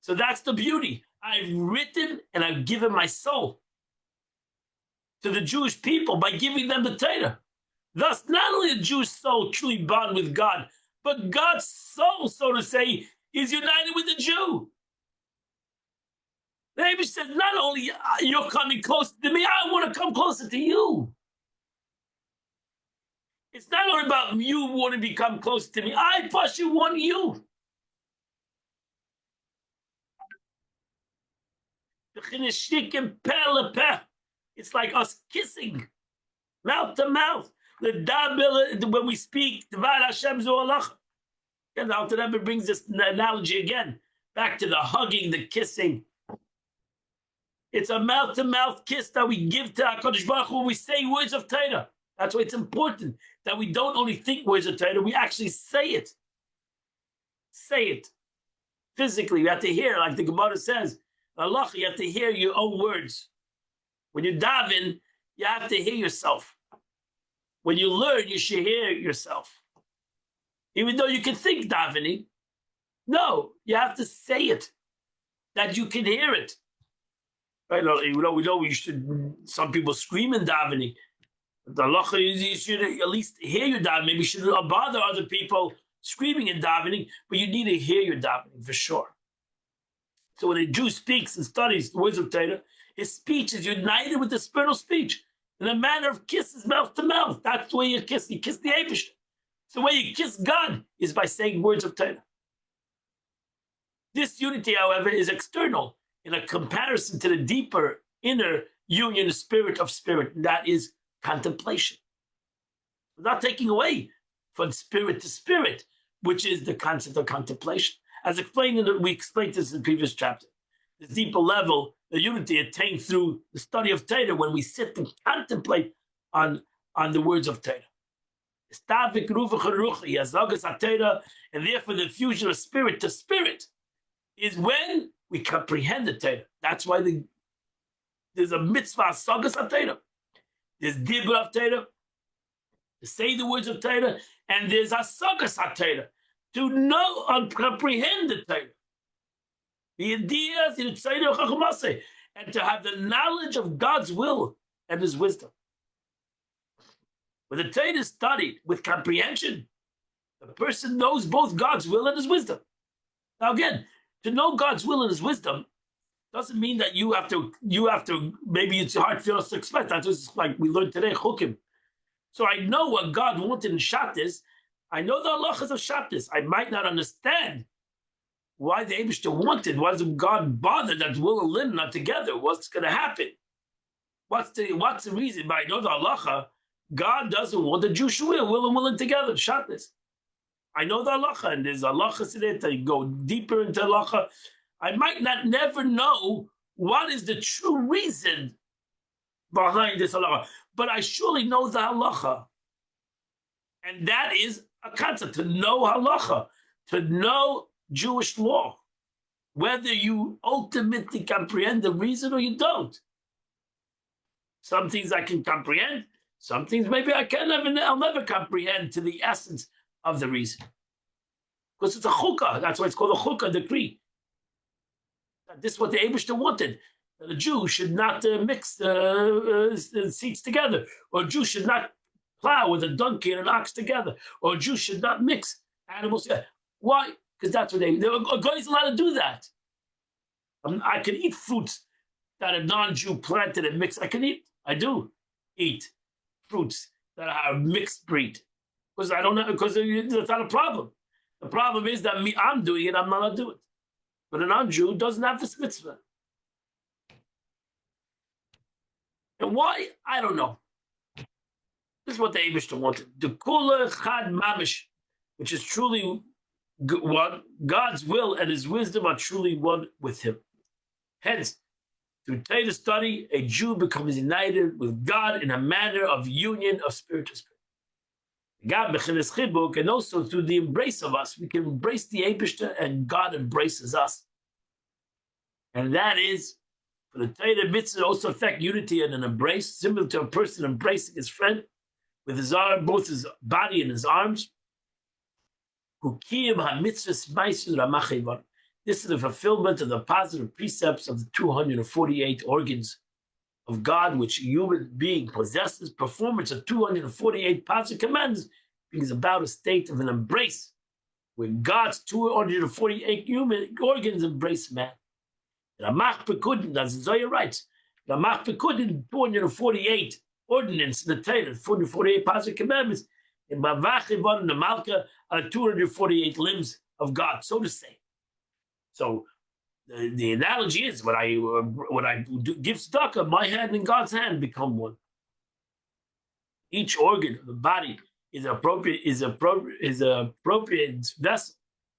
So that's the beauty. I've written and I've given my soul to the Jewish people by giving them the Torah. Thus, not only the Jewish soul truly bound with God, but God's soul, so to say, is united with the Jew. The Eibush says, not only you're coming closer to me, I want to come closer to you. It's not only about you want to become closer to me. I plus you want you. It's like us kissing, mouth to mouth. When we speak, and Alter Rebbe brings this analogy again, back to the hugging, the kissing. It's a mouth-to-mouth kiss that we give to HaKadosh Baruch Hu when we say words of Torah. That's why it's important that we don't only think words of Torah, we actually say it. Say it. Physically, you have to hear, like the Gemara says, Allah, you have to hear your own words. When you daven, you have to hear yourself. When you learn, you should hear yourself. Even though you can think davening, no, you have to say it, that you can hear it. Right? We know you should, some people scream in davening. The halacha is you should at least hear your davening. Maybe you shouldn't bother other people screaming in davening, but you need to hear your davening for sure. So when a Jew speaks and studies the words of Torah, his speech is united with the spiritual speech in a manner of kisses mouth to mouth. That's the way you kiss. You kiss the Eibush. So the way you kiss God is by saying words of Torah. This unity, however, is external in a comparison to the deeper inner union spirit of spirit. And that is contemplation. We're not taking away from spirit to spirit, which is the concept of contemplation. As explained, we explained this in the previous chapter. This deeper level, the unity attained through the study of Torah when we sit and contemplate on the words of Torah. And therefore the fusion of spirit to spirit is when we comprehend the Torah. That's why there's a mitzvah, sagas HaTorah. There's dibur of Torah, to say the words of Torah, and there's a sagas HaTorah, to know and comprehend the Torah. The ideas in Tzayda, and to have the knowledge of God's will and His wisdom. When the Torah is studied with comprehension, the person knows both God's will and his wisdom. Now again, to know God's will and his wisdom doesn't mean that you have to, maybe it's hard for us to expect. That's just like we learned today, Chukim. So I know what God wanted in Shabbos. I know the halachas of Shabbos. I might not understand why the Eibishter wanted. Why doesn't God bother that will and limb not together? What's going to happen? What's the reason? But I know the halacha. God doesn't want the Jewish will and willing together. Shabbos. I know the halacha, and there's halachas in it. I go deeper into halacha. I might not never know what is the true reason behind this halacha, but I surely know the halacha. And that is a concept, to know halacha, to know Jewish law, whether you ultimately comprehend the reason or you don't. Some things I can comprehend, some things maybe I'll never comprehend to the essence of the reason. Because it's a chukkah, that's why it's called a chukkah decree. This is what the Eibishter wanted. That a Jew should not mix seeds together, or a Jew should not plow with a donkey and an ox together, or a Jew should not mix animals together. Why? Because that's what a guy is allowed to do that. I can eat fruits that a non-Jew planted and mixed. I do eat fruits that are mixed breed. Because I don't know, because that's not a problem. The problem is that I'm doing it, I'm not allowed to do it. But a non-Jew doesn't have this mitzvah. And why? I don't know. This is what the Eibishter wanted. The kula chad mamish, which is truly one. God's will and his wisdom are truly one with him. Hence, through Torah study, a Jew becomes united with God in a manner of union of spirit to spirit. God b'chinas chibuk, and also through the embrace of us, we can embrace the Eibishter, and God embraces us. And that is, for the Torah mitzvah also affect unity and an embrace, similar to a person embracing his friend with his arm, both his body and his arms. This is the fulfillment of the positive precepts of the 248 organs of God, which a human being possesses. Performance of 248 positive commands brings about a state of an embrace, where God's 248 human organs embrace man. Ramach Pekudin, as Zoya writes, Ramach Pekudin, 248 ordinance in the Torah, 248 positive commandments, in Bavachivon and the Malka are 248 limbs of God, so to say. So the analogy is when I give tzedakah, my hand and God's hand become one. Each organ of the body is an appropriate vessel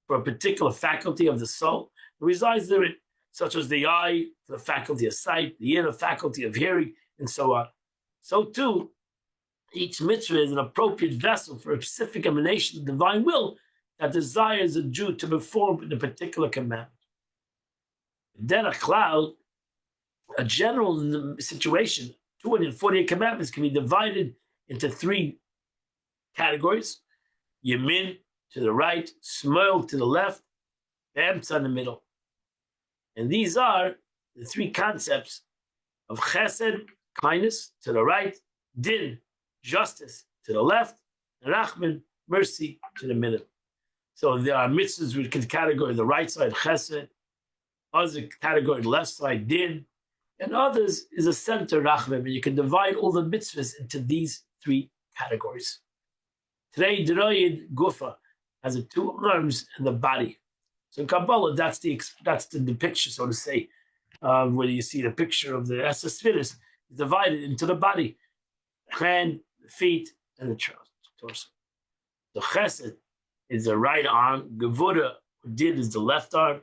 for a particular faculty of the soul that resides therein, such as the eye, the faculty of sight, the ear, the faculty of hearing, and so on. So too, each mitzvah is an appropriate vessel for a specific emanation of the divine will that desires a Jew to perform the particular commandment. Then a cloud, a general situation, 248 commandments can be divided into three categories: Yamin to the right, Shmuel to the left, Emtza in the middle. And these are the three concepts of Chesed, kindness, to the right, Din, justice, to the left, and Rachman, mercy, to the middle. So there are mitzvahs which can categorize the right side, Chesed, others category the left side, Din, and others is a center, Rachman, and you can divide all the mitzvahs into these three categories. Today, Deroyed Gufa has the two arms and the body. So in Kabbalah, that's the depiction, so to say, where you see the picture of the Esesphiris divided into the body, hand, the feet, and the torso. The Chesed is the right arm, Gevura, or Din, is the left arm.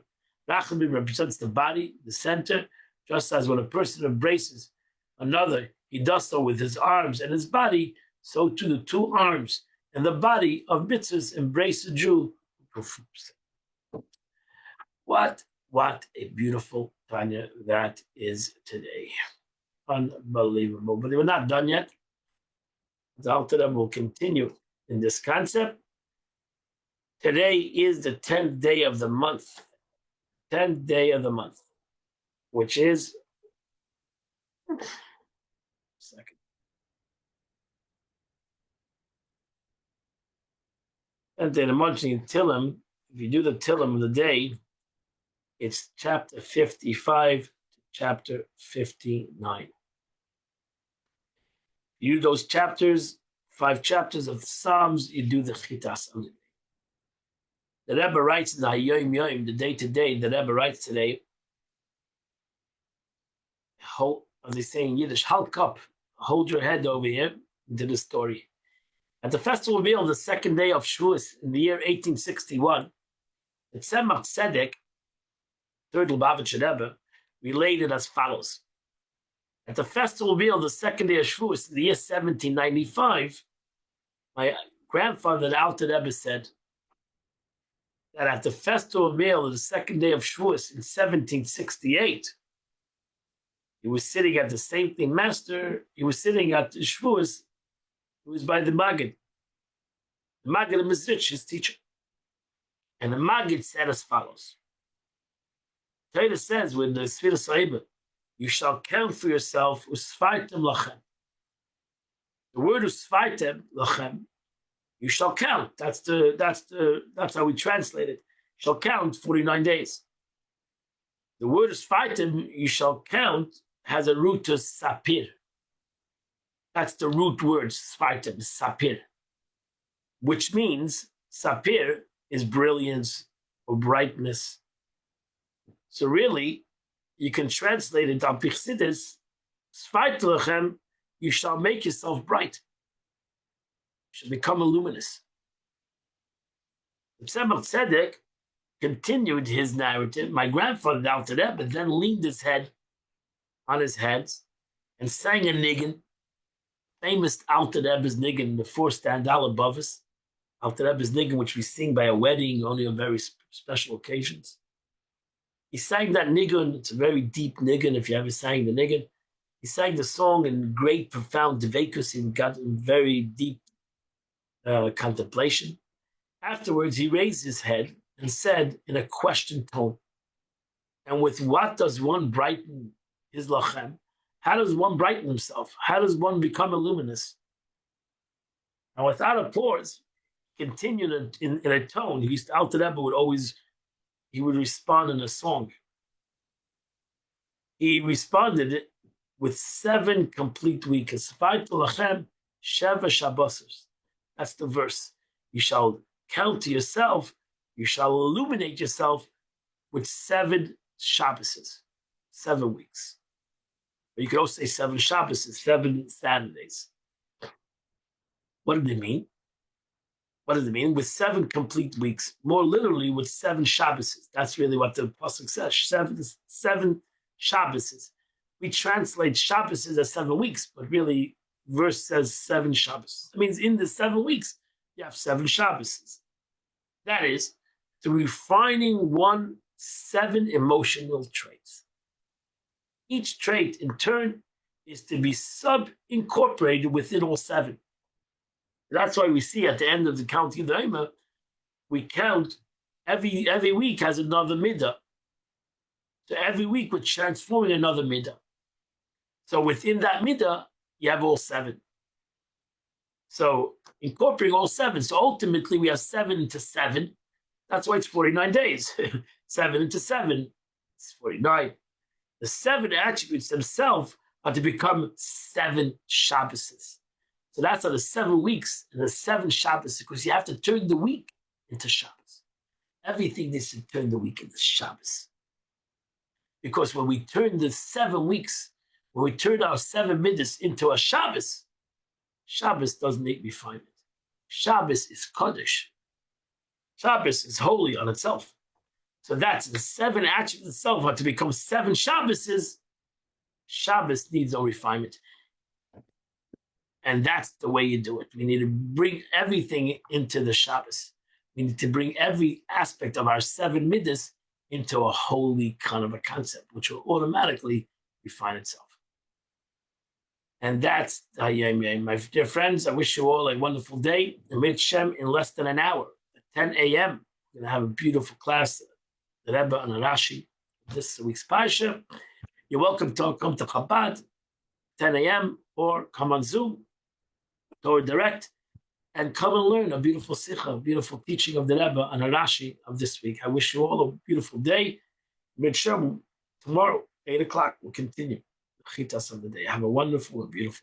Rachamim represents the body, the center, just as when a person embraces another, he does so with his arms and his body, so too the two arms and the body of mitzvahs embrace a Jew who performs. What a beautiful Tanya that is today. Unbelievable. But we're not done yet. The Alter Rebbe will continue in this concept. Today is the 10th day of the month. 10th day of the month, which is And then imagining Tillim, if you do the Tillim of the day, it's chapter 55 to chapter 59. You do those chapters, 5 chapters of Psalms, you do the Chitas on the day. The Rebbe writes in the Hayom Yom, the day-to-day, the Rebbe writes today, as they say in Yiddish, Hulk up, hold your head over here into the story. At the festival meal, the second day of Shavuos in the year 1861, the Tzemach Tzedek, third Lubavitcher Rebbe, related as follows. At the festival meal, the second day of Shavuos in the year 1795, my grandfather, the Alter Rebbe, said that at the festival meal of the second day of Shavuos in 1768, he was sitting at the same thing, Master, he was sitting at the Shavuos, he was by the Maggid. The Maggid of Mizrich, his teacher. And the Maggid said as follows. Torah says with the Sfiras Oibah, you shall count for yourself usfaitem lachem. The word usfaitem lachem, you shall count. That's how we translate it. You shall count 49 days. The word usfaitem, you shall count, has a root to sapir. That's the root word, sfaitem, sapir, which means sapir is brilliance or brightness. So really, you can translate it on Pichsidis, Sfait Lechem, you shall make yourself bright. You shall become luminous. The Tzemach Tzedek continued his narrative. My grandfather, the Alter Rebbe, then leaned his head on his hands and sang a niggin, famous Alter Rebbe's niggin, the 4 stand out above us. Alter Rebbe's niggin, which we sing by a wedding, only on very special occasions. He sang that niggin. It's a very deep niggin, if you ever sang the niggin. He sang the song in great, profound devekus. He got in very deep contemplation. Afterwards, he raised his head and said in a question tone, and with what does one brighten his lachem? How does one brighten himself? How does one become luminous? And without a pause, he continued in a tone. Alter Rebbe would respond in a song. He responded with 7 complete weeks. That's the verse. You shall count to yourself, you shall illuminate yourself with 7 Shabbases, 7 weeks. Or you could also say 7 Shabbases, 7 Saturdays. What did it mean? What does it mean? With 7 complete weeks, more literally with 7 Shabbases. That's really what the Pasuk says, 7 Shabbases. We translate Shabbases as 7 weeks, but really, verse says 7 Shabbases. That means in the 7 weeks, you have 7 Shabbases. That is, to refining 7 emotional traits. Each trait, in turn, is to be sub-incorporated within all 7. That's why we see at the end of the counting daima, we count every week has another midah. So every week we're transforming another midah. So within that midah, you have all 7. So incorporating all 7. So ultimately we have 7 into 7. That's why it's 49 days. 7 into 7, it's 49. The 7 attributes themselves are to become 7 Shabbases. So that's how the 7 weeks and the 7 Shabbos, because you have to turn the week into Shabbos. Everything needs to turn the week into Shabbos. Because when we turn the 7 weeks, when we turn our 7 middas into a Shabbos, Shabbos doesn't need refinement. Shabbos is Kaddish. Shabbos is holy on itself. So that's the 7 attributes itself are to become 7 Shabboses. Shabbos needs no refinement. And that's the way you do it. We need to bring everything into the Shabbos. We need to bring every aspect of our 7 middas into a holy kind of a concept, which will automatically refine itself. And that's Hayom Yom. My dear friends, I wish you all a wonderful day. And Mit Shem, in less than an hour, at 10 a.m., we're going to have a beautiful class, the Rebbe and Rashi, this week's Parsha. You're welcome to come to Chabad, 10 a.m., or come on Zoom, or direct. and come and learn a beautiful sikha, a beautiful teaching of the Rebbe and a Rashi of this week. I wish you all a beautiful day. Midshem, tomorrow, 8 o'clock, we'll continue the chitas of the day. Have a wonderful and beautiful